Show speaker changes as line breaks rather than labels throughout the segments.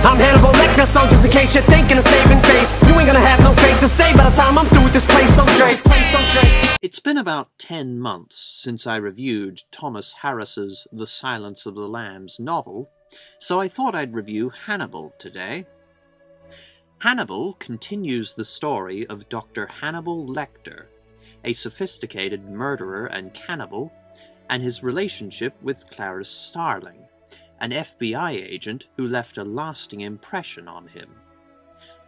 I'm Hannibal Lecter, so just in case you're thinking of saving face, you ain't gonna have no face to say by the time I'm through with this place, so Dre.
It's been about 10 months since I reviewed Thomas Harris's The Silence of the Lambs novel, so I thought I'd review Hannibal today. Hannibal continues the story of Dr. Hannibal Lecter, a sophisticated murderer and cannibal, and his relationship with Clarice Starling, an FBI agent who left a lasting impression on him.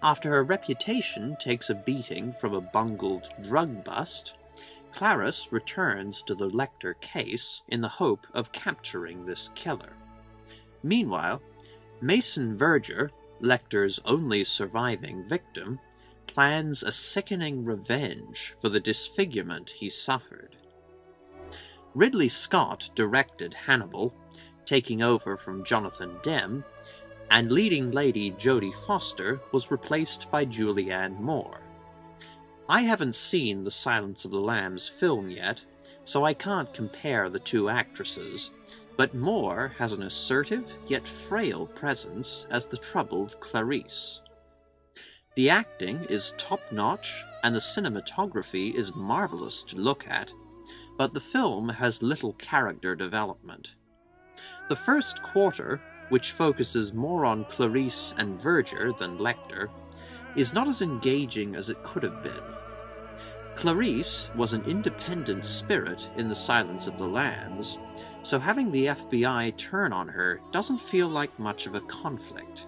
After her reputation takes a beating from a bungled drug bust, Clarice returns to the Lecter case in the hope of capturing this killer. Meanwhile, Mason Verger, Lecter's only surviving victim, plans a sickening revenge for the disfigurement he suffered. Ridley Scott directed Hannibal, taking over from Jonathan Demme, and leading lady Jodie Foster was replaced by Julianne Moore. I haven't seen the Silence of the Lambs film yet, so I can't compare the two actresses, but Moore has an assertive yet frail presence as the troubled Clarice. The acting is top-notch, and the cinematography is marvelous to look at, but the film has little character development. The first quarter, which focuses more on Clarice and Verger than Lecter, is not as engaging as it could have been. Clarice was an independent spirit in The Silence of the Lambs, so having the FBI turn on her doesn't feel like much of a conflict.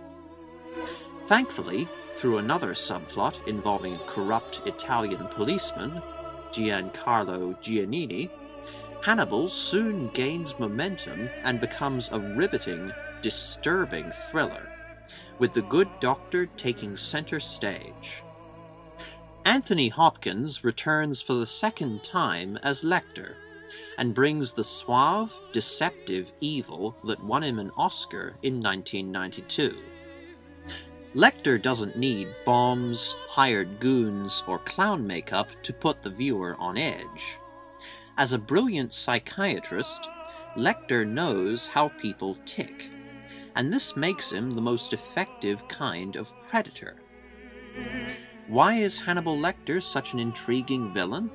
Thankfully, through another subplot involving a corrupt Italian policeman, Giancarlo Giannini, Hannibal soon gains momentum and becomes a riveting, disturbing thriller, with the good doctor taking center stage. Anthony Hopkins returns for the second time as Lecter, and brings the suave, deceptive evil that won him an Oscar in 1992. Lecter doesn't need bombs, hired goons, or clown makeup to put the viewer on edge. As a brilliant psychiatrist, Lecter knows how people tick, and this makes him the most effective kind of predator. Why is Hannibal Lecter such an intriguing villain?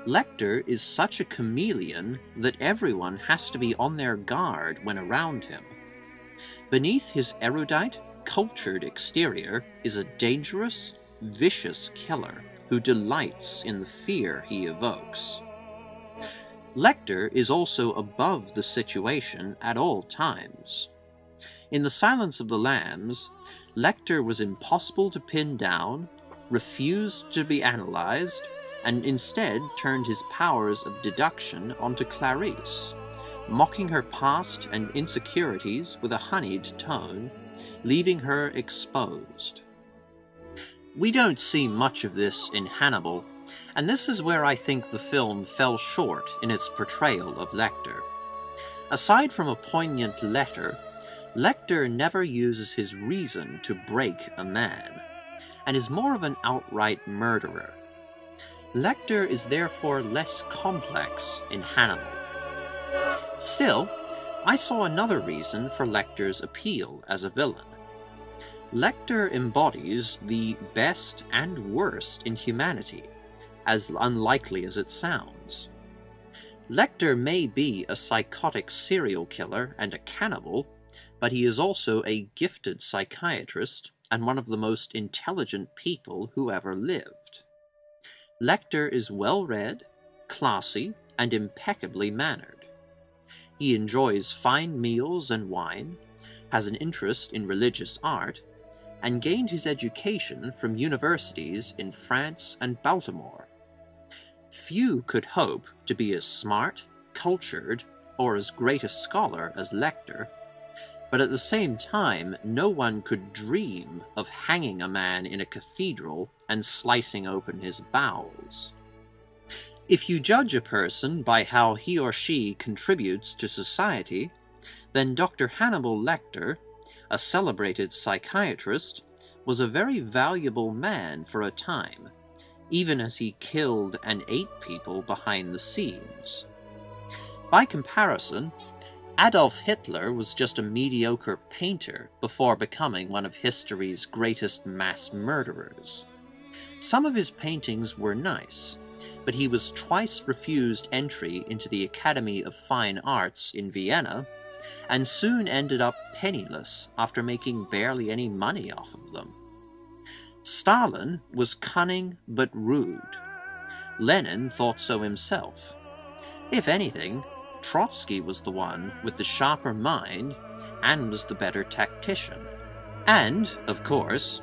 Lecter is such a chameleon that everyone has to be on their guard when around him. Beneath his erudite, cultured exterior is a dangerous, vicious killer who delights in the fear he evokes. Lecter is also above the situation at all times. In The Silence of the Lambs, Lecter was impossible to pin down, refused to be analyzed, and instead turned his powers of deduction onto Clarice, mocking her past and insecurities with a honeyed tone, leaving her exposed. We don't see much of this in Hannibal, and this is where I think the film fell short in its portrayal of Lecter. Aside from a poignant letter, Lecter never uses his reason to break a man, and is more of an outright murderer. Lecter is therefore less complex in Hannibal. Still, I saw another reason for Lecter's appeal as a villain. Lecter embodies the best and worst in humanity, as unlikely as it sounds. Lecter may be a psychotic serial killer and a cannibal, but he is also a gifted psychiatrist and one of the most intelligent people who ever lived. Lecter is well-read, classy, and impeccably mannered. He enjoys fine meals and wine, has an interest in religious art, and gained his education from universities in France and Baltimore. Few could hope to be as smart, cultured, or as great a scholar as Lecter, but at the same time, no one could dream of hanging a man in a cathedral and slicing open his bowels. If you judge a person by how he or she contributes to society, then Dr. Hannibal Lecter, a celebrated psychiatrist, was a very valuable man for a time, even as he killed and ate people behind the scenes. By comparison, Adolf Hitler was just a mediocre painter before becoming one of history's greatest mass murderers. Some of his paintings were nice, but he was twice refused entry into the Academy of Fine Arts in Vienna, and soon ended up penniless after making barely any money off of them. Stalin was cunning but rude. Lenin thought so himself. If anything, Trotsky was the one with the sharper mind and was the better tactician. And, of course,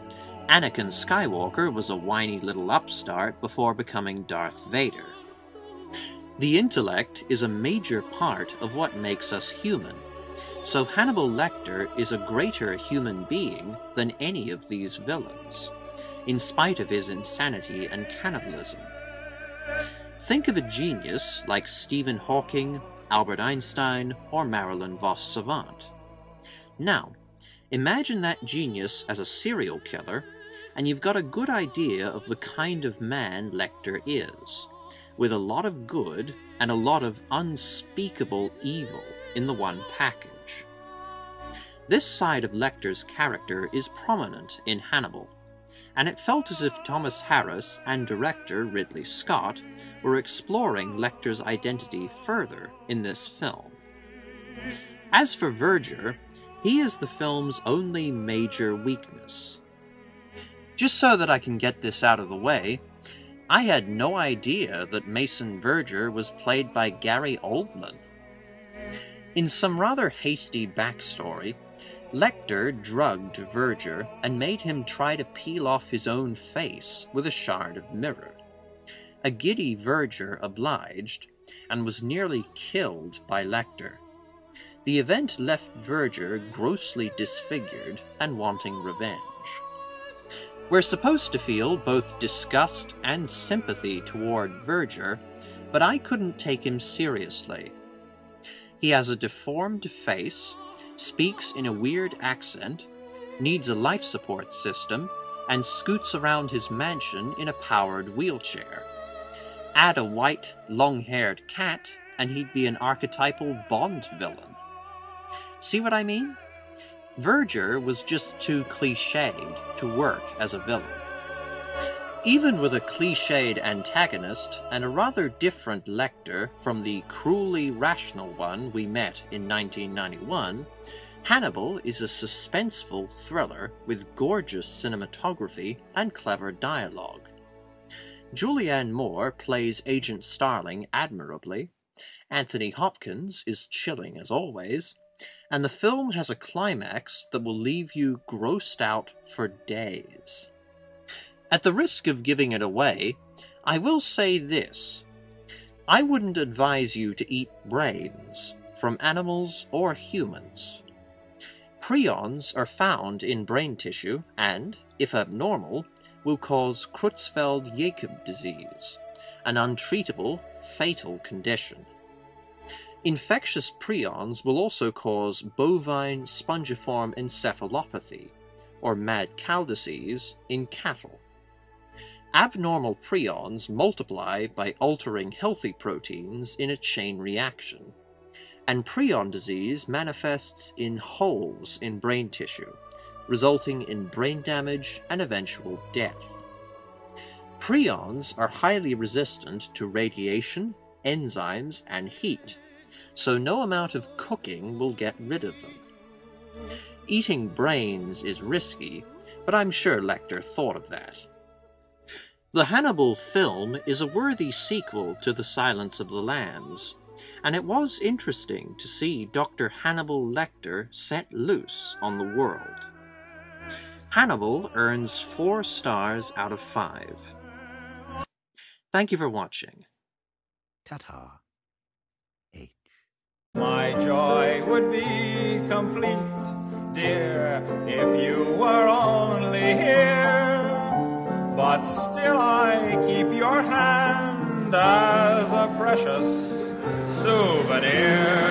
Anakin Skywalker was a whiny little upstart before becoming Darth Vader. The intellect is a major part of what makes us human, so Hannibal Lecter is a greater human being than any of these villains, in spite of his insanity and cannibalism. Think of a genius like Stephen Hawking, Albert Einstein, or Marilyn Vos Savant. Now, imagine that genius as a serial killer, and you've got a good idea of the kind of man Lecter is, with a lot of good and a lot of unspeakable evil in the one package. This side of Lecter's character is prominent in Hannibal, and it felt as if Thomas Harris and director Ridley Scott were exploring Lecter's identity further in this film. As for Verger, he is the film's only major weakness. Just so that I can get this out of the way, I had no idea that Mason Verger was played by Gary Oldman. In some rather hasty backstory, Lecter drugged Verger and made him try to peel off his own face with a shard of mirror. A giddy Verger obliged, and was nearly killed by Lecter. The event left Verger grossly disfigured and wanting revenge. We're supposed to feel both disgust and sympathy toward Verger, but I couldn't take him seriously. He has a deformed face, speaks in a weird accent, needs a life support system, and scoots around his mansion in a powered wheelchair. Add a white, long-haired cat, and he'd be an archetypal Bond villain. See what I mean? Verger was just too cliched to work as a villain. Even with a cliched antagonist and a rather different Lecter from the cruelly rational one we met in 1991, Hannibal is a suspenseful thriller with gorgeous cinematography and clever dialogue. Julianne Moore plays Agent Starling admirably, Anthony Hopkins is chilling as always, and the film has a climax that will leave you grossed out for days. At the risk of giving it away, I will say this. I wouldn't advise you to eat brains from animals or humans. Prions are found in brain tissue and, if abnormal, will cause Crutzfeld-Jacob disease, an untreatable, fatal condition. Infectious prions will also cause bovine spongiform encephalopathy, or mad cow disease, in cattle. Abnormal prions multiply by altering healthy proteins in a chain reaction, and prion disease manifests in holes in brain tissue, resulting in brain damage and eventual death. Prions are highly resistant to radiation, enzymes, and heat, so no amount of cooking will get rid of them. Eating brains is risky, but I'm sure Lecter thought of that. The Hannibal film is a worthy sequel to The Silence of the Lambs, and it was interesting to see Dr. Hannibal Lecter set loose on the world. Hannibal earns 4 stars out of 5. Thank you for watching.
Ta-ta. H.
My joy would be complete, dear, if you were only here. But still I keep your hand as a precious souvenir.